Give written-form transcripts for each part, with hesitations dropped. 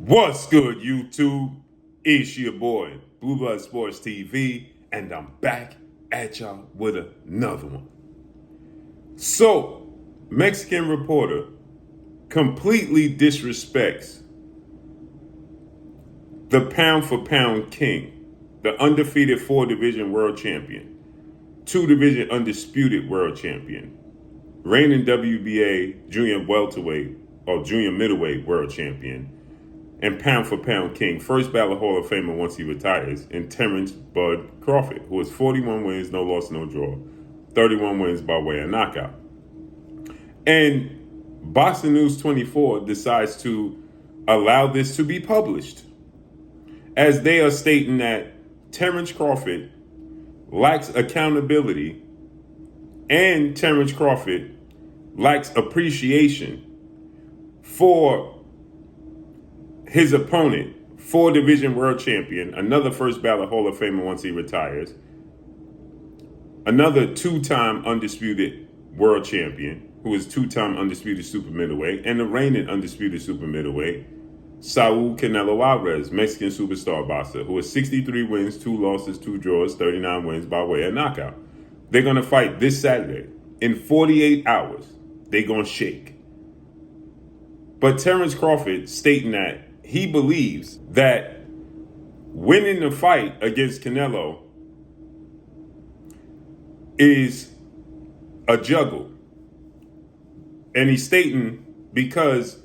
What's good, YouTube? It's your boy, Blue Blood Sports TV, and I'm back at y'all with another one. So, Mexican reporter completely disrespects the pound for pound king, the undefeated 4-division world champion, 2-division undisputed world champion, reigning WBA junior welterweight or junior middleweight world champion, and pound for pound king, first ballot Hall of Famer once he retires, and Terence Bud Crawford, who has 41 wins, no loss, no draw, 31 wins by way of knockout. And Boxing News 24 decides to allow this to be published, as they are stating that Terence Crawford lacks accountability and Terence Crawford lacks appreciation for his opponent, 4-division world champion, another first ballot Hall of Famer once he retires, another 2-time undisputed world champion, who is 2-time undisputed super middleweight, and the reigning undisputed super middleweight, Saul Canelo Alvarez, Mexican superstar boxer, who has 63 wins, 2 losses, 2 draws, 39 wins by way of knockout. They're going to fight this Saturday. In 48 hours, they're going to shake. But Terence Crawford stating that he believes that winning the fight against Canelo is a juggle. And he's stating because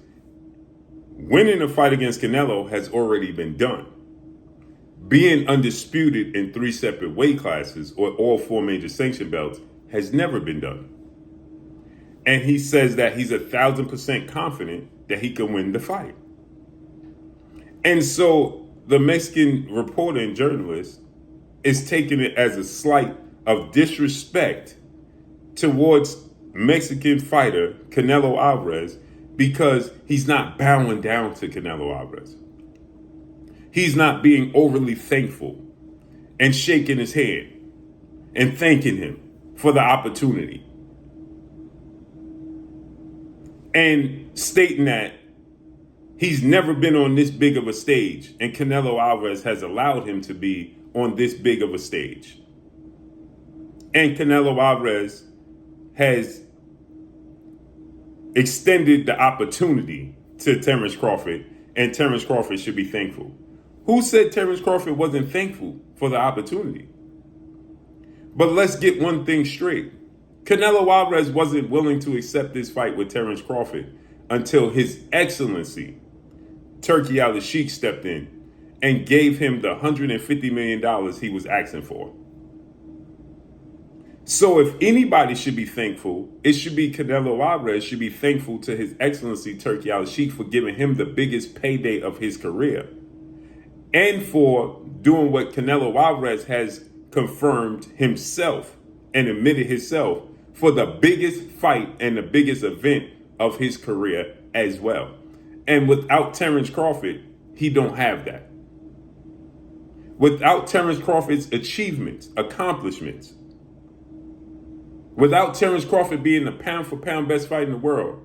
winning the fight against Canelo has already been done. Being undisputed in 3 separate weight classes or all 4 major sanction belts has never been done. And he says that he's 1,000% confident that he can win the fight. And so the Mexican reporter and journalist is taking it as a slight of disrespect towards Mexican fighter Canelo Alvarez because he's not bowing down to Canelo Alvarez. He's not being overly thankful and shaking his hand and thanking him for the opportunity. And stating that he's never been on this big of a stage, and Canelo Alvarez has allowed him to be on this big of a stage. And Canelo Alvarez has extended the opportunity to Terence Crawford, and Terence Crawford should be thankful. Who said Terence Crawford wasn't thankful for the opportunity? But let's get one thing straight. Canelo Alvarez wasn't willing to accept this fight with Terence Crawford until His Excellency Turki Al-Sheikh stepped in and gave him the $150 million he was asking for. So if anybody should be thankful, it should be Canelo Alvarez should be thankful to His Excellency Turki Al-Sheikh for giving him the biggest payday of his career and for doing what Canelo Alvarez has confirmed himself and admitted himself for the biggest fight and the biggest event of his career as well. And without Terence Crawford, he don't have that. Without Terence Crawford's achievements, accomplishments, without Terence Crawford being the pound for pound best fighter in the world,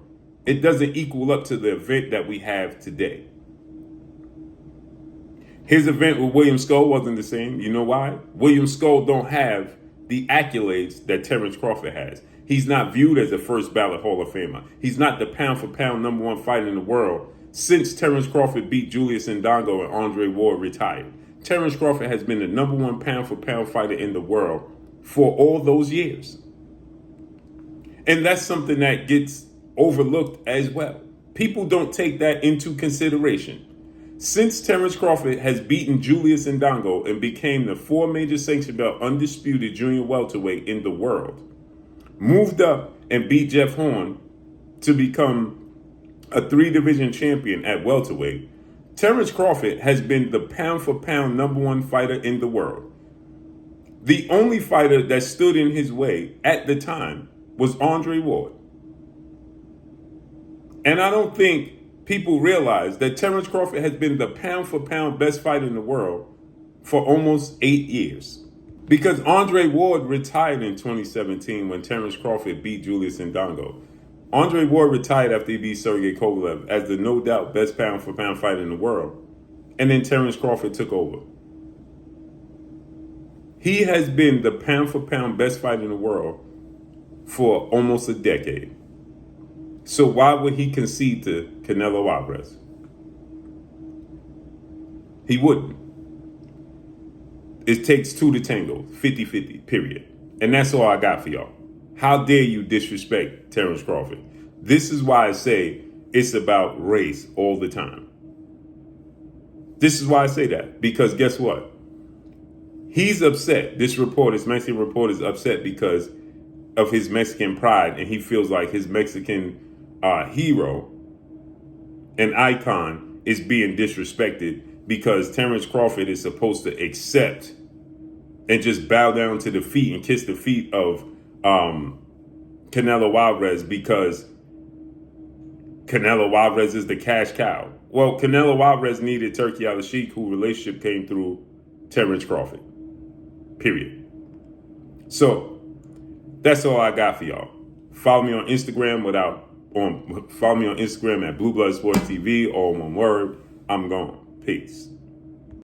it doesn't equal up to the event that we have today. His event with William Skull wasn't the same. You know why? William Skull don't have the accolades that Terence Crawford has. He's not viewed as a first ballot Hall of Famer. He's not the pound for pound number 1 fighter in the world since Terence Crawford beat Julius Ndongo and Andre Ward retired. Terence Crawford has been the number 1 pound for pound fighter in the world for all those years. And that's something that gets overlooked as well. People don't take that into consideration. Since Terence Crawford has beaten Julius Ndongo and became the 4 major sanction belt undisputed junior welterweight in the world, moved up and beat Jeff Horn to become a 3-division champion at welterweight, Terence Crawford has been the pound for pound number 1 fighter in the world. The only fighter that stood in his way at the time was Andre Ward. And I don't think people realize that Terence Crawford has been the pound for pound best fighter in the world for almost 8 years. Because Andre Ward retired in 2017 when Terence Crawford beat Julius Ndongo. Andre Ward retired after he beat Sergey Kovalev as the no doubt best pound for pound fighter in the world. And then Terence Crawford took over. He has been the pound for pound best fighter in the world for almost a decade. So why would he concede to Canelo Alvarez? He wouldn't. It takes two to tango, 50-50, period. And that's all I got for y'all. How dare you disrespect Terence Crawford? This is why I say it's about race all the time. This is why I say that. Because guess what? He's upset. This Mexican reporter is upset because of his Mexican pride, and he feels like his Mexican hero and icon is being disrespected because Terence Crawford is supposed to accept and just bow down to the feet and kiss the feet of Canelo Alvarez because Canelo Alvarez is the cash cow. Well, Canelo Alvarez needed Turki Al-Sheikh, whose relationship came through Terence Crawford. Period. So that's all I got for y'all. Follow me on Instagram follow me on Instagram at Blue Blood Sports TV, all one word. I'm gone. Peace.